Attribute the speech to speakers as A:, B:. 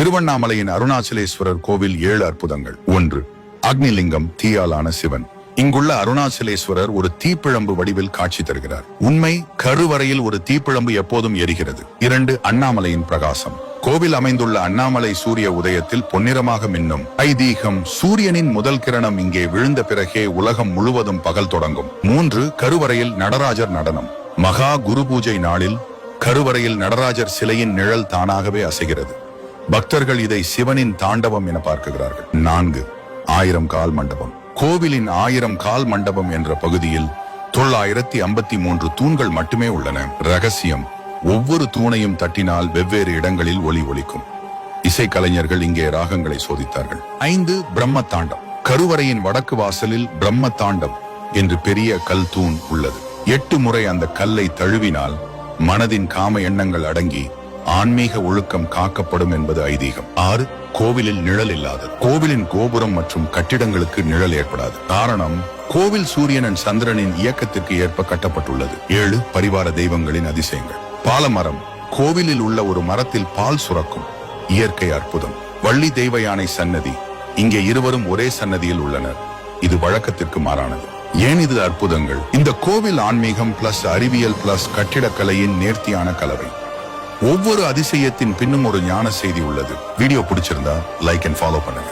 A: திருவண்ணாமலையின் அருணாச்சலேஸ்வரர் கோவில் 7 அற்புதங்கள். 1. அக்னிலிங்கம், தீயாலான சிவன். இங்குள்ள அருணாச்சலேஸ்வரர் ஒரு தீப்பிழம்பு வடிவில் காட்சி தருகிறார். உண்மை, கருவறையில் ஒரு தீப்பிழம்பு எப்போதும் எரிகிறது. 2. அண்ணாமலையின் பிரகாசம். கோவில் அமைந்துள்ள அண்ணாமலை சூரிய உதயத்தில் பொன்னிறமாக மின்னும். ஐதீகம், சூரியனின் முதல் கிரணம் இங்கே விழுந்த பிறகே உலகம் முழுவதும் பகல் தொடங்கும். 3. கருவறையில் நடராஜர் நடனம். மகா குரு பூஜை நாளில் கருவறையில் நடராஜர் சிலையின் நிழல் தானாகவே அசைகிறது. பக்தர்கள் இதை சிவனின் தாண்டவம் என பார்க்கிறார்கள். 4. 1000 கால் மண்டபம். கோவிலின் 1000 கால் மண்டபம் என்ற பகுதியில் 953 தூண்கள் மட்டுமே உள்ளன. ரகசியம், ஒவ்வொரு தூணையும் தட்டினால் வெவ்வேறு இடங்களில் ஒலி ஒலிக்கும். இசைக்கலைஞர்கள் இங்கே ராகங்களை சோதித்தார்கள். 5. பிரம்ம தாண்டம். கருவறையின் வடக்கு வாசலில் பிரம்ம தாண்டம் என்று பெரிய கல் தூண் உள்ளது. 8 முறை அந்த கல்லை தழுவினால் மனதின் காம எண்ணங்கள் அடங்கி ஆன்மீக ஒழுக்கம் காக்கப்படும் என்பது ஐதீகம். 6. கோவிலில் நிழல் இல்லாதது. கோவிலின் கோபுரம் மற்றும் கட்டிடங்களுக்கு நிழல் ஏற்படாது. காரணம், கோவில் சூரியனின் சந்திரனின் இயக்கத்திற்கு ஏற்ப கட்டப்பட்டுள்ளது. 7. பரிவார தெய்வங்களின் அதிசயங்கள். பாலமரம். கோவிலில் உள்ள ஒரு மரத்தில் பால் சுரக்கும் இயற்கை அற்புதம். வள்ளி தெய்வ யானை சன்னதி. இங்கே இருவரும் ஒரே சன்னதியில் உள்ளனர். இது வழக்கத்திற்கு மாறானது. ஏன் இது அற்புதங்கள்? இந்த கோவில் ஆன்மீகம் பிளஸ் அறிவியல் பிளஸ் கட்டிடக்கலையின் நேர்த்தியான கலவை. ஒவ்வொரு அதிசயத்தின் பின்னும் ஒரு ஞான செய்தி உள்ளது. வீடியோ பிடிச்சிருந்தா லைக் அண்ட் ஃபாலோ பண்ணுங்க.